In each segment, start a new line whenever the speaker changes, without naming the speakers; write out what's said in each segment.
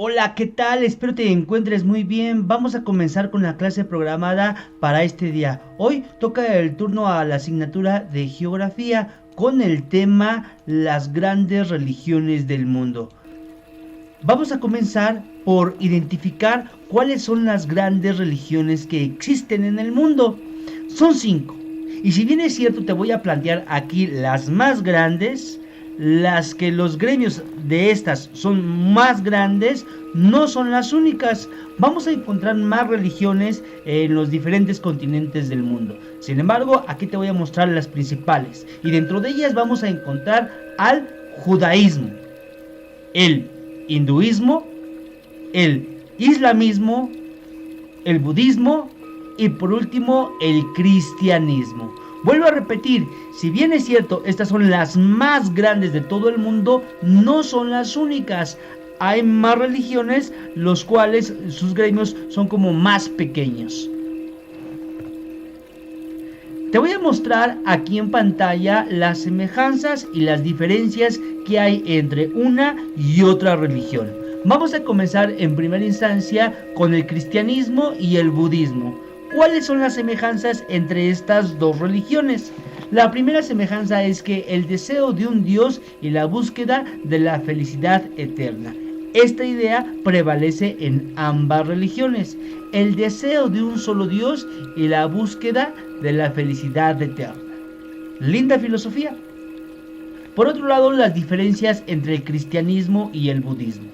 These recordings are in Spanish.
Hola, ¿qué tal? Espero te encuentres muy bien. Vamos a comenzar con la clase programada para este día. Hoy toca el turno a la asignatura de geografía con el tema las grandes religiones del mundo. Vamos a comenzar por identificar cuáles son las grandes religiones que existen en el mundo. Son 5. Y si bien es cierto, te voy a plantear aquí las más grandes, las que los gremios de estas son más grandes, no son las únicas. Vamos a encontrar más religiones en los diferentes continentes del mundo. Sin embargo, aquí te voy a mostrar las principales. Y dentro de ellas vamos a encontrar al judaísmo, el hinduismo, el islamismo, el budismo y por último el cristianismo. Vuelvo a repetir, si bien es cierto, estas son las más grandes de todo el mundo, no son las únicas. Hay más religiones, los cuales sus gremios son como más pequeños. Te voy a mostrar aquí en pantalla las semejanzas y las diferencias que hay entre una y otra religión. Vamos a comenzar en primera instancia con el cristianismo y el budismo. ¿Cuáles son las semejanzas entre estas dos religiones? La primera semejanza es que el deseo de un Dios y la búsqueda de la felicidad eterna. Esta idea prevalece en ambas religiones, el deseo de un solo Dios y la búsqueda de la felicidad eterna. Linda filosofía. Por otro lado, las diferencias entre el cristianismo y el budismo.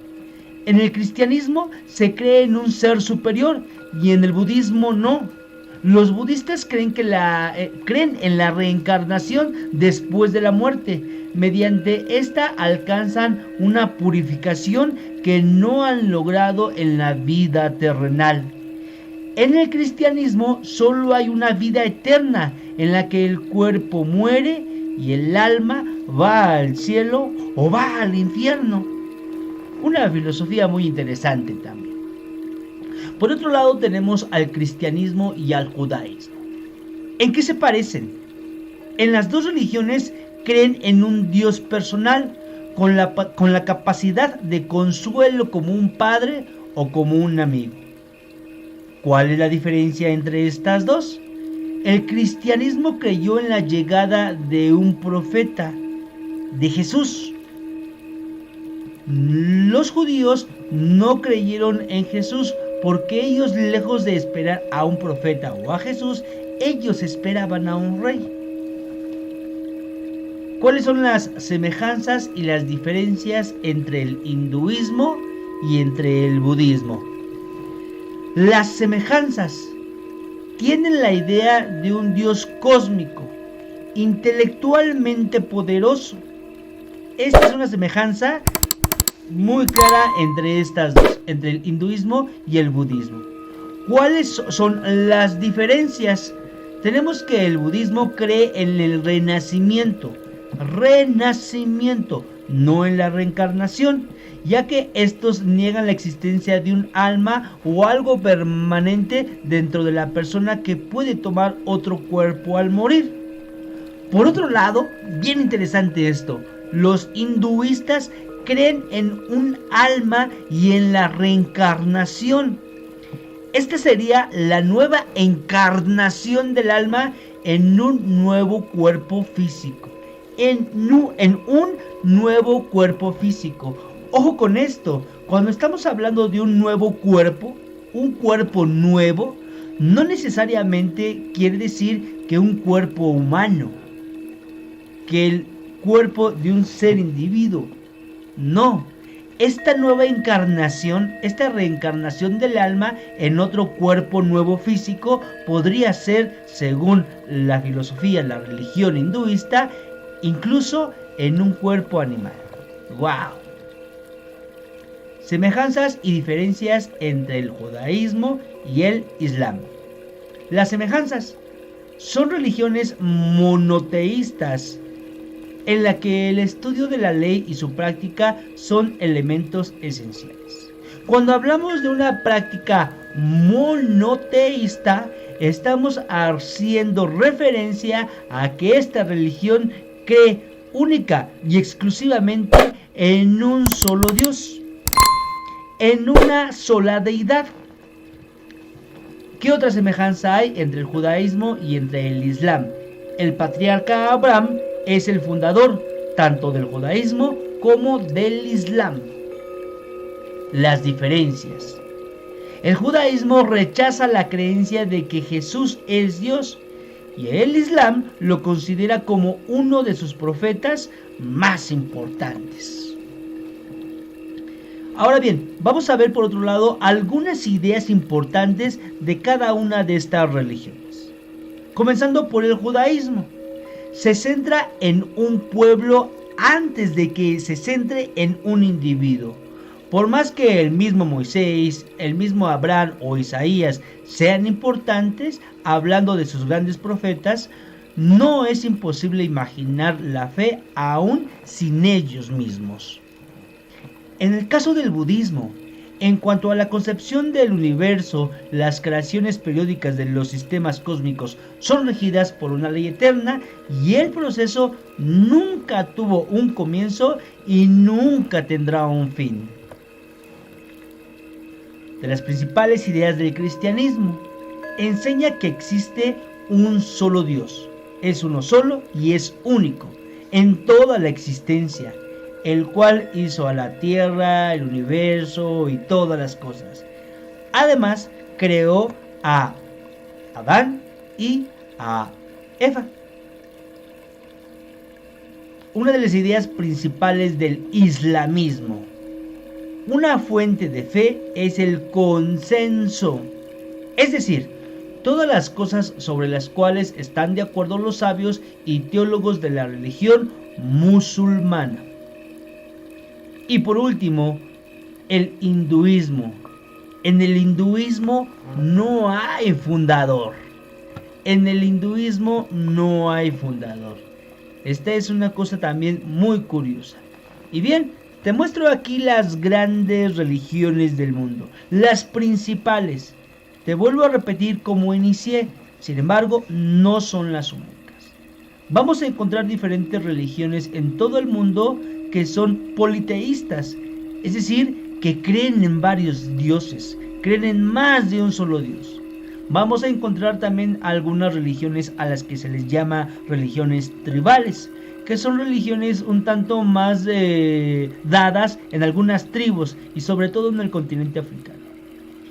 En el cristianismo se cree en un ser superior y en el budismo no. Los budistas creen en la reencarnación después de la muerte. Mediante esta alcanzan una purificación que no han logrado en la vida terrenal. En el cristianismo solo hay una vida eterna en la que el cuerpo muere y el alma va al cielo o va al infierno. Una filosofía muy interesante también. Por otro lado tenemos al cristianismo y al judaísmo. ¿En qué se parecen? En las dos religiones creen en un Dios personal con la capacidad de consuelo como un padre o como un amigo. ¿Cuál es la diferencia entre estas dos? El cristianismo creyó en la llegada de un profeta, de Jesús. Los judíos no creyeron en Jesús porque ellos, lejos de esperar a un profeta o a Jesús, ellos esperaban a un rey. ¿Cuáles son las semejanzas y las diferencias entre el hinduismo y entre el budismo? Las semejanzas tienen la idea de un Dios cósmico, intelectualmente poderoso. Esta es una semejanza muy clara entre estas dos, entre el hinduismo y el budismo. ¿Cuáles son las diferencias? Tenemos que el budismo cree en el renacimiento, no en la reencarnación, ya que estos niegan la existencia de un alma o algo permanente dentro de la persona que puede tomar otro cuerpo al morir. Por otro lado, bien interesante esto, los hinduistas creen en un alma y en la reencarnación. Esta sería la nueva encarnación del alma en un nuevo cuerpo físico. En un nuevo cuerpo físico. Ojo con esto, cuando estamos hablando de un nuevo cuerpo, un cuerpo nuevo, no necesariamente quiere decir que un cuerpo humano, que el cuerpo de un ser individuo. No, esta nueva encarnación, esta reencarnación del alma en otro cuerpo nuevo físico podría ser, según la filosofía, la religión hinduista, incluso en un cuerpo animal. ¡Wow! Semejanzas y diferencias entre el judaísmo y el islam. Las semejanzas son religiones monoteístas en la que el estudio de la ley y su práctica son elementos esenciales. Cuando hablamos de una práctica monoteísta, estamos haciendo referencia a que esta religión cree única y exclusivamente en un solo Dios. en una sola deidad. ¿Qué otra semejanza hay entre el judaísmo y entre el islam? El patriarca Abraham es el fundador tanto del judaísmo como del islam. Las diferencias. El judaísmo rechaza la creencia de que Jesús es Dios y el islam lo considera como uno de sus profetas más importantes. Ahora bien, vamos a ver por otro lado algunas ideas importantes de cada una de estas religiones. Comenzando por el judaísmo. Se centra en un pueblo antes de que se centre en un individuo. Por más que el mismo Moisés, el mismo Abraham o Isaías sean importantes, hablando de sus grandes profetas, no es imposible imaginar la fe aún sin ellos mismos. En el caso del budismo, en cuanto a la concepción del universo, las creaciones periódicas de los sistemas cósmicos son regidas por una ley eterna y el proceso nunca tuvo un comienzo y nunca tendrá un fin. De las principales ideas del cristianismo, enseña que existe un solo Dios, es uno solo y es único en toda la existencia, el cual hizo a la tierra, el universo y todas las cosas. Además, creó a Adán y a Eva. Una de las ideas principales del islamismo. Una fuente de fe es el consenso, es decir, todas las cosas sobre las cuales están de acuerdo los sabios y teólogos de la religión musulmana. Y por último, el hinduismo. En el hinduismo no hay fundador. En el hinduismo no hay fundador. Esta es una cosa también muy curiosa. Y bien, te muestro aquí las grandes religiones del mundo, las principales. Te vuelvo a repetir cómo inicié, sin embargo, no son las únicas. Vamos a encontrar diferentes religiones en todo el mundo que son politeístas, es decir, que creen en varios dioses, creen en más de un solo Dios. Vamos a encontrar también algunas religiones a las que se les llama religiones tribales, que son religiones un tanto más dadas en algunas tribus y sobre todo en el continente africano.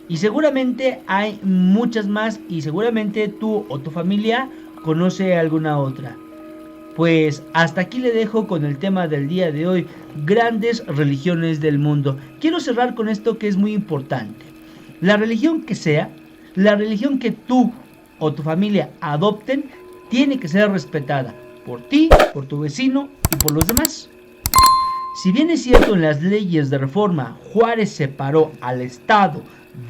Y seguramente hay muchas más y seguramente tú o tu familia conoce alguna otra. Pues hasta aquí le dejo con el tema del día de hoy, grandes religiones del mundo. Quiero cerrar con esto que es muy importante. La religión que sea, la religión que tú o tu familia adopten, tiene que ser respetada por ti, por tu vecino y por los demás. Si bien es cierto en las leyes de reforma Juárez separó al Estado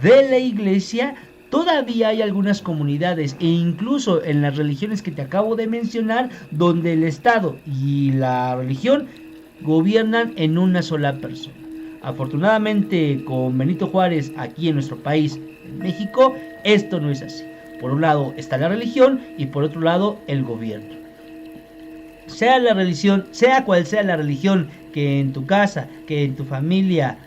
de la Iglesia, todavía hay algunas comunidades e incluso en las religiones que te acabo de mencionar donde el Estado y la religión gobiernan en una sola persona. Afortunadamente con Benito Juárez aquí en nuestro país, en México, esto no es así. Por un lado está la religión y por otro lado el gobierno. Sea la religión, sea cual sea la religión que en tu casa, que en tu familia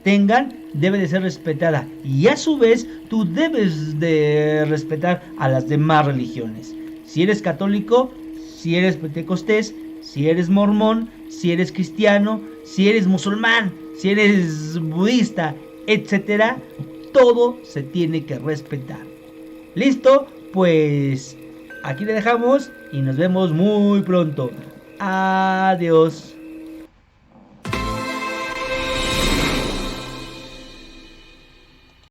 tengan, debe de ser respetada y a su vez tú debes de respetar a las demás religiones. Si eres católico, si eres pentecostés, si eres mormón, si eres cristiano, si eres musulmán, si eres budista, etcétera, todo se tiene que respetar. ¿Listo? Pues aquí le dejamos y nos vemos muy pronto. Adiós.